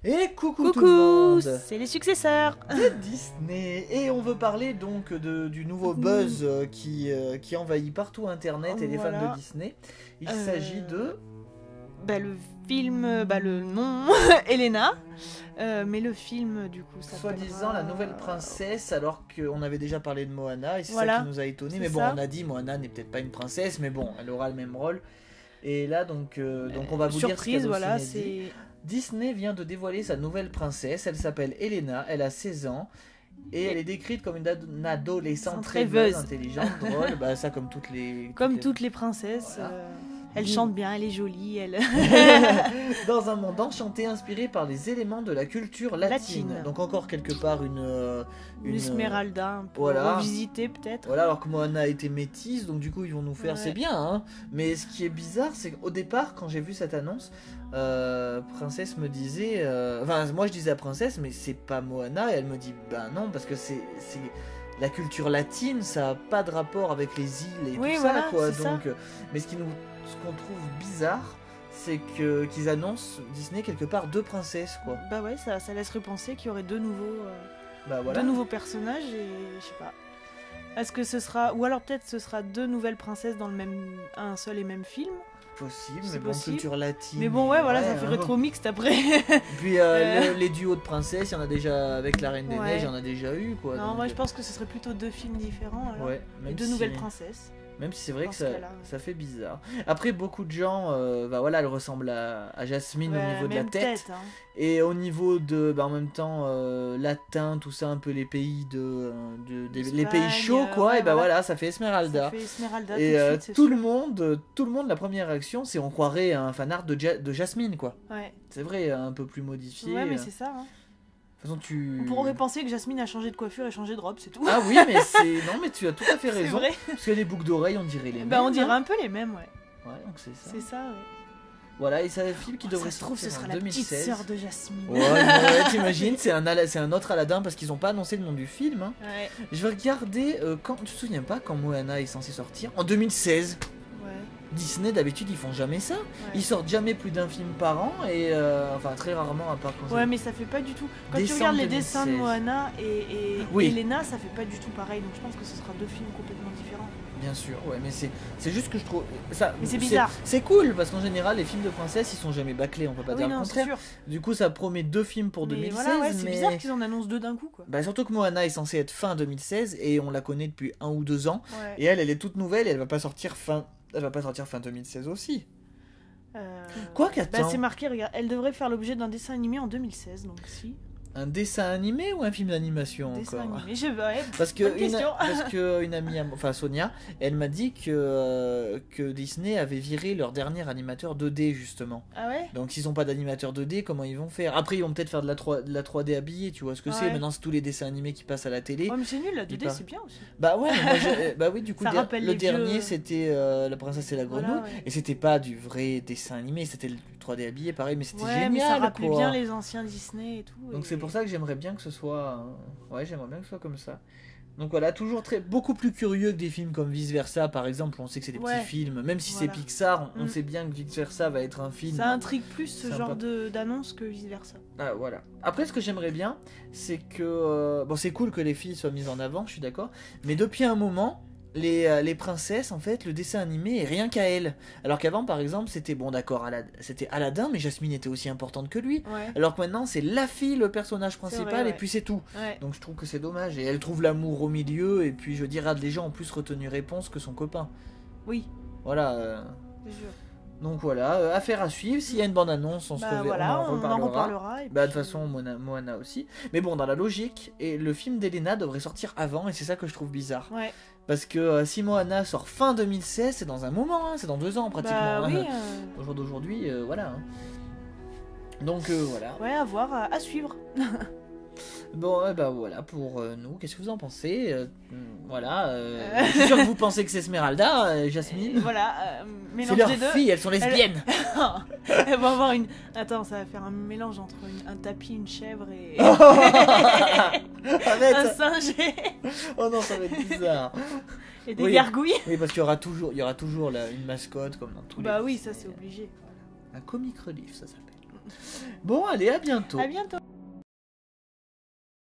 Et coucou tout le Coucou, monde c'est les successeurs. de Disney. Et on veut parler donc du nouveau buzz qui envahit partout internet et les fans Voilà. de Disney. Il s'agit de... Le film, le nom, Elena. Mais le film, du coup, ça soi-disant la nouvelle princesse, alors qu'on avait déjà parlé de Moana, et c'est Voilà, ça qui nous a étonné. c'est Mais bon, ça. on a dit Moana n'est peut-être pas une princesse, mais bon, elle aura le même rôle. Et là, donc on va vous dire ce surprise, qu'il y a voilà, d'aussi inédit. c'est... Disney vient de dévoiler sa nouvelle princesse, elle s'appelle Elena, elle a 16 ans. Et elle est décrite comme une adolescente rêveuse, intelligente, drôle, bah ça comme toutes les... Comme toutes les princesses, Voilà. elle chante bien, elle est jolie, elle... Dans un monde enchanté inspiré par les éléments de la culture latine. Latine. Donc encore quelque part Une Esmeralda, un peu voilà. revisitée peut-être. Voilà, alors que Moana a été métisse, donc du coup ils vont nous faire... Ouais. C'est bien, hein. Mais ce qui est bizarre, c'est qu'au départ, quand j'ai vu cette annonce, Princesse me disait... Enfin, moi je disais à Princesse, mais c'est pas Moana, et elle me dit, bah non, parce que c'est la culture latine, ça a pas de rapport avec les îles et Oui, tout voilà, ça, quoi. c'est Donc, mais ce qu'on trouve bizarre, c'est qu'ils annoncent Disney quelque part deux princesses, quoi. Bah ouais, ça laisserait penser qu'il y aurait deux Bah voilà. nouveaux personnages et je sais pas. Est-ce que ce sera... Ou alors peut-être ce sera deux nouvelles princesses dans un seul et même film. Possible, C'est mais bon, possible. culture latine. Mais bon, ouais, voilà, ça hein. fait rétro mixte après. Puis les duos de princesses, il y en a déjà avec la Reine des Ouais. Neiges, il y en a déjà eu, quoi. Non, donc, moi je pense que ce serait plutôt deux films différents. Alors. ouais, Et même deux si- nouvelles princesses. Même si c'est vrai Dans que ce cas-là. ça fait bizarre. Après, beaucoup de gens, bah voilà, elle ressemble à Jasmine au Ouais, niveau de la même tête. hein. Et au niveau de, bah en même temps, latin, tout ça, un peu les pays les pays chauds, quoi. ouais, Et bah voilà. voilà, ça fait Esmeralda. Ça fait Esmeralda Et tout de suite, c'est tout sûr. le monde, la première réaction, c'est on croirait un fan art de Jasmine, quoi. Ouais, C'est vrai, un peu plus modifié. ouais mais c'est ça. Hein. De toute façon, tu... On pourrait penser que Jasmine a changé de coiffure et changé de robe, c'est tout. Ah oui, mais c'est... Non, mais tu as tout à fait c'est raison. vrai. Parce que les boucles d'oreilles, on dirait les mêmes. Bah on dirait hein. un peu les mêmes, ouais. Ouais, donc c'est ça. C'est ça, ouais. Voilà, et c'est un film qui devrait ça se trouve, ce sortir sera en la petite 2016. sœur de Jasmine. Ouais, t'imagines, c'est un autre Aladdin parce qu'ils n'ont pas annoncé le nom du film. Hein. Ouais, Je vais regarder, quand... Tu te souviens pas quand Moana est censé sortir? En 2016. ouais. Disney, d'habitude, ils font jamais ça. Ils sortent jamais plus d'un film par an, et enfin très rarement, à part quand Ouais, c'est... mais ça fait pas du tout. Quand tu Décembre regardes les 2016. dessins de Moana et Oui. Elena, ça fait pas du tout pareil. Donc je pense que ce sera deux films complètement différents. Bien sûr, ouais, mais c'est juste que je trouve... Ça, Mais c'est bizarre. C'est cool, parce qu'en général, les films de princesse, ils sont jamais bâclés, on peut pas Ah dire oui, le non, c'est contraire. sûr. Du coup, ça promet deux films pour Mais 2016, voilà, ouais, c'est mais... bizarre qu'ils en annoncent deux d'un coup, quoi. Bah, surtout que Moana est censée être fin 2016, et on la connaît depuis 1 ou 2 ans. Ouais. Et elle est toute nouvelle, et elle va pas sortir fin 2016 aussi. Quoi Bah, qu'attends, c'est marqué, regarde, elle devrait faire l'objet d'un dessin animé en 2016, donc si. un dessin animé ou un film d'animation Dessin encore? animé, je veux. Ouais, Parce que, bonne question. parce que une amie, enfin Sonia, elle m'a dit que Disney avait viré leur dernier animateur 2D justement. Ah ouais. Donc s'ils n'ont pas d'animateur 2D, comment ils vont faire? Après ils vont peut-être faire de la 3D habillée, tu vois ce que c'est? Ouais. Maintenant c'est tous les dessins animés qui passent à la télé. Oh, mais c'est nul, la 2D part- c'est bien aussi. Bah ouais, mais moi, bah oui, du coup Ça le rappelle le les dernier vieux- c'était La princesse et la grenouille, Voilà, ouais. et c'était pas du vrai dessin animé, c'était le 3D habillé pareil, mais c'était Ouais, génial, mais ça rappelait quoi. bien les anciens Disney et tout. Donc et- c'est pour ça que j'aimerais bien que ce soit... Ouais, j'aimerais bien que ce soit comme ça. Donc voilà, toujours beaucoup plus curieux que des films comme Vice Versa, par exemple, on sait que c'est des Ouais. petits films, même si Voilà. c'est Pixar, on Mm. sait bien que Vice Versa va être un film. Ça intrigue plus ce Sympa. genre d'annonce que vice versa. Ah, voilà. Après, ce que j'aimerais bien, c'est que... bon, c'est cool que les filles soient mises en avant, je suis d'accord, mais depuis un moment... Les princesses, en fait, le dessin animé est rien qu'à elles. Alors qu'avant, par exemple, c'était bon, d'accord, c'était Aladdin, mais Jasmine était aussi importante que lui. Ouais. Alors que maintenant, c'est la fille le personnage principal, vrai, ouais. et puis c'est tout. Ouais. Donc je trouve que c'est dommage. Et elle trouve l'amour au milieu, et puis je dirais, les gens ont plus retenu réponse que son copain. Oui, Voilà. c'est sûr. Donc voilà, affaire à suivre. S'il y a une bande-annonce, Bah voilà, on en on en reparlera. reparlera. Et Bah de puis, toute façon, Moana aussi. Mais bon, dans la logique, et le film d'Elena devrait sortir avant, et c'est ça que je trouve bizarre. Ouais. Parce que si Moana sort fin 2016, c'est dans un moment, hein, c'est dans 2 ans pratiquement. Bah oui. hein. Au jour d'aujourd'hui, voilà. hein. Donc voilà. Ouais, à voir, à suivre. Bon, bah voilà pour nous. Qu'est-ce que vous en pensez? Voilà. Je suis sûr que vous pensez que c'est Esmeralda, Jasmine. Voilà, C'est mélange leurs des deux. filles, elles sont lesbiennes. Elle va avoir une. Attends, ça va faire un mélange entre un tapis, une chèvre et. Arrête. un singe Oh non, ça va être bizarre. et des Oui. gargouilles. Oui, parce qu'il y aura toujours une mascotte comme dans tous les. Bah oui, ça c'est obligé. Un comic relief, ça s'appelle. Bon, allez, à bientôt. À bientôt.